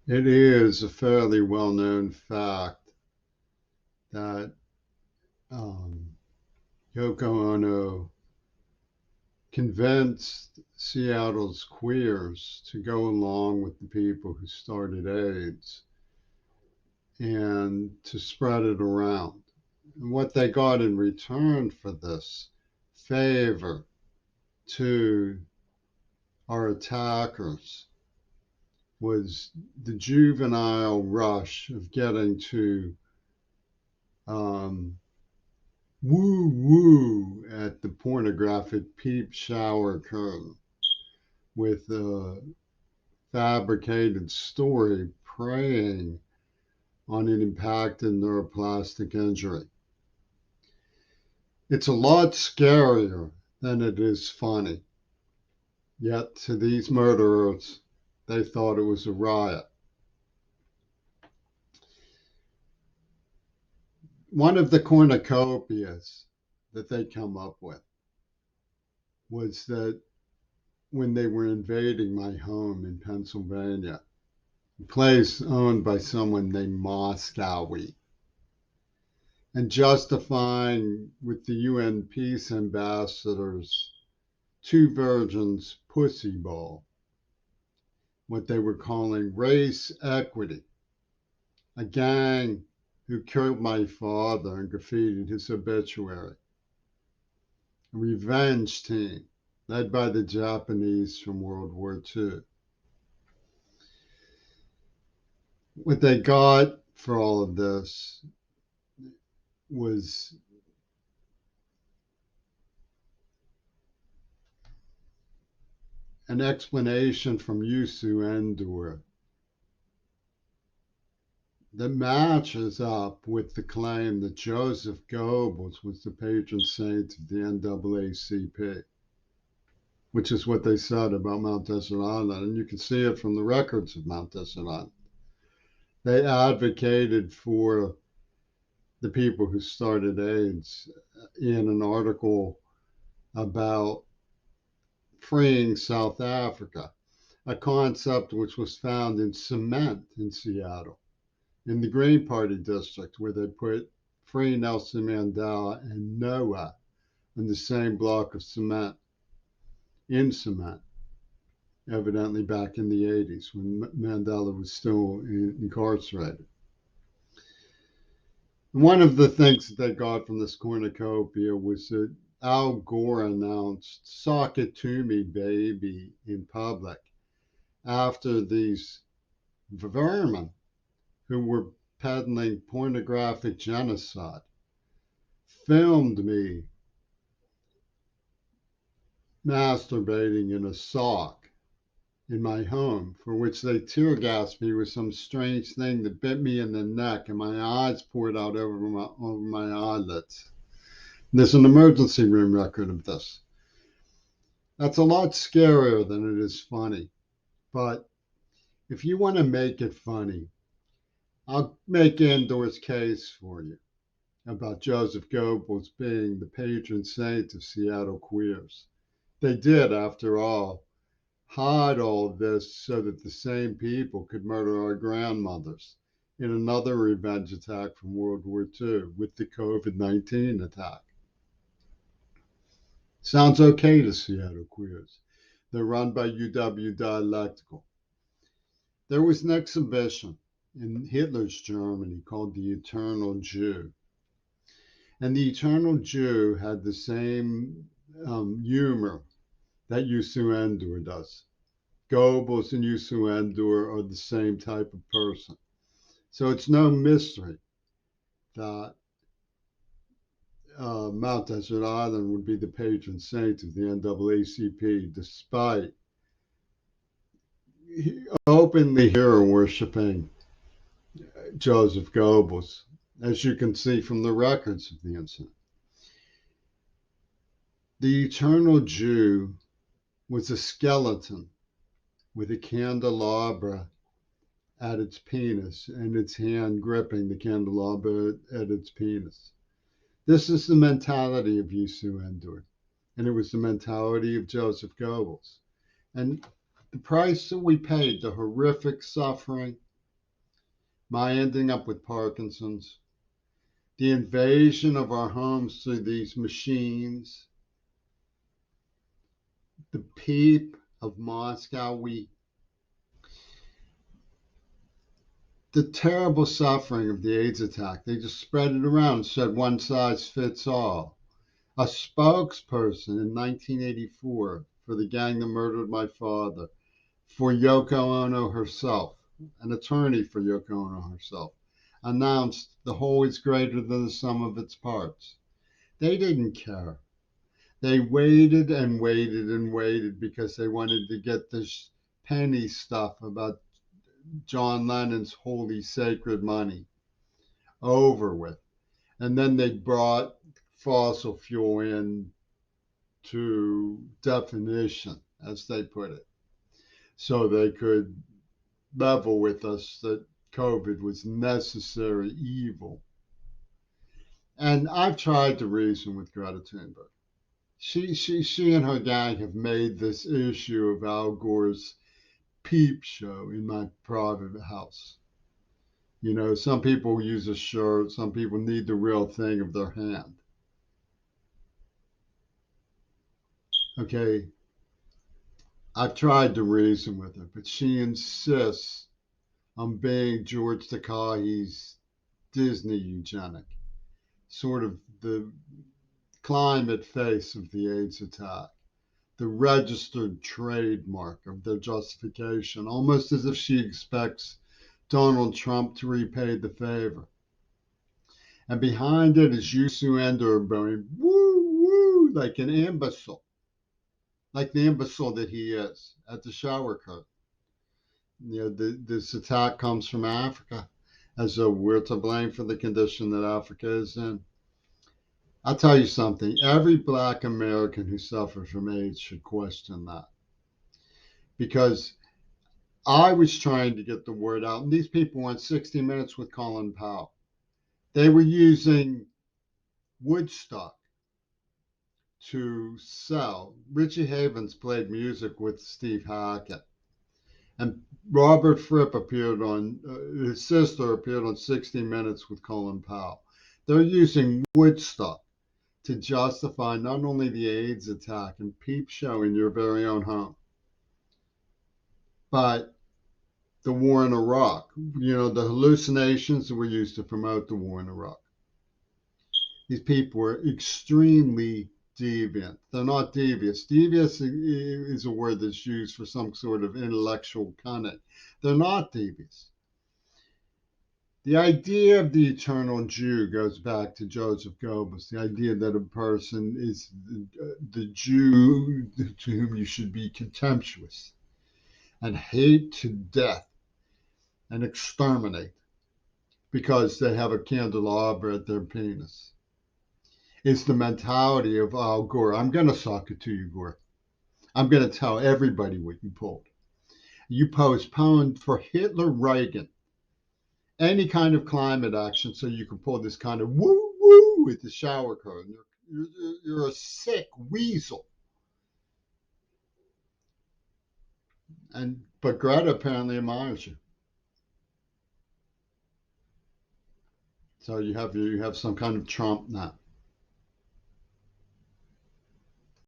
It is a fairly well-known fact that um, Yoko Ono convinced Seattle's queers to go along with the people who started AIDS and to spread it around. And what they got in return for this favor to our attackers was the juvenile rush of getting to um, woo woo at the pornographic peep shower curtain with a fabricated story preying on an impacted neuroplastic injury. It's a lot scarier than it is funny. Yet to these murderers, they thought it was a riot. One of the cornucopias that they come up with was that when they were invading my home in Pennsylvania, a place owned by someone named Moscowy, and justifying with the UN peace ambassadors two virgins pussy ball, what they were calling race equity, a gang who killed my father and graffitied his obituary, a revenge team led by the Japanese from World War II. What they got for all of this was an explanation from Yusu Endor that matches up with the claim that Joseph Goebbels was the patron saint of the NAACP, which is what they said about Mount Desert Island. And you can see it from the records of Mount Desert Island. They advocated for the people who started AIDS in an article about freeing South Africa, a concept which was found in cement in Seattle, in the Green Party district, where they put free Nelson Mandela and Noah in the same block of cement, in cement, evidently back in the 80s when Mandela was still incarcerated. One of the things that they got from this cornucopia was that Al Gore announced, "Sock it to me, baby," in public after these vermin who were peddling pornographic genocide filmed me masturbating in a sock in my home, for which they tear gassed me with some strange thing that bit me in the neck and my eyes poured out over my eyelids. There's an emergency room record of this. That's a lot scarier than it is funny. But if you want to make it funny, I'll make Endor's case for you about Joseph Goebbels being the patron saint of Seattle queers. They did, after all, hide all this so that the same people could murder our grandmothers in another revenge attack from World War II with the COVID-19 attack. Sounds okay to Seattle queers. They're run by UW Dialectical. There was an exhibition in Hitler's Germany called The Eternal Jew. And The Eternal Jew had the same humor that Yusu Endor does. Goebbels and Yusu Endor are the same type of person. So it's no mystery that Mount Desert Island would be the patron saint of the NAACP, despite openly hero worshiping Joseph Goebbels, as you can see from the records of the incident. The Eternal Jew was a skeleton with a candelabra at its penis and its hand gripping the candelabra at its penis. This is the mentality of Yusu Endor, and it was the mentality of Joseph Goebbels. And the price that we paid, the horrific suffering, my ending up with Parkinson's, the invasion of our homes through these machines, the peep of Moscow, the terrible suffering of the AIDS attack. They just spread it around and said one size fits all. A spokesperson in 1984 for the gang that murdered my father, for Yoko Ono herself, an attorney for Yoko Ono herself, announced the whole is greater than the sum of its parts. They didn't care. They waited and waited and waited because they wanted to get this penny stuff about John Lennon's holy sacred money over with. And then they brought fossil fuel in to definition, as they put it, so they could level with us that COVID was necessary evil. And I've tried to reason with Greta Thunberg. She and her gang have made this issue of Al Gore's peep show in my private house. You know, some people use a shirt, some people need the real thing of their hand. Okay, I've tried to reason with her, but she insists on being George Takei's Disney eugenic, sort of the climate face of the AIDS attack, the registered trademark of their justification, almost as if she expects Donald Trump to repay the favor. And behind it is Yusu Ender going woo woo like an imbecile, like the imbecile that he is at the shower curtain. You know, this attack comes from Africa, as though we're to blame for the condition that Africa is in. I'll tell you something. Every Black American who suffers from AIDS should question that, because I was trying to get the word out, and these people went 60 Minutes with Colin Powell. They were using Woodstock to sell. Richie Havens played music with Steve Hackett, and Robert Fripp appeared on, his sister appeared on 60 Minutes with Colin Powell. They're using Woodstock to justify not only the AIDS attack and peep show in your very own home, but the war in Iraq. You know, the hallucinations that were used to promote the war in Iraq. These people were extremely deviant. They're not devious. Devious is a word that's used for some sort of intellectual cunning. They're not devious. The idea of the eternal Jew goes back to Joseph Goebbels, the idea that a person is the Jew to whom you should be contemptuous and hate to death and exterminate because they have a candelabra at their penis. It's the mentality of Al Gore. I'm going to sock it to you, Gore. I'm going to tell everybody what you pulled. You postponed for Hitler, Reagan, any kind of climate action so you can pull this kind of woo woo with the shower curtain. You're a sick weasel. But Greta apparently admires you. So you have some kind of Trump now.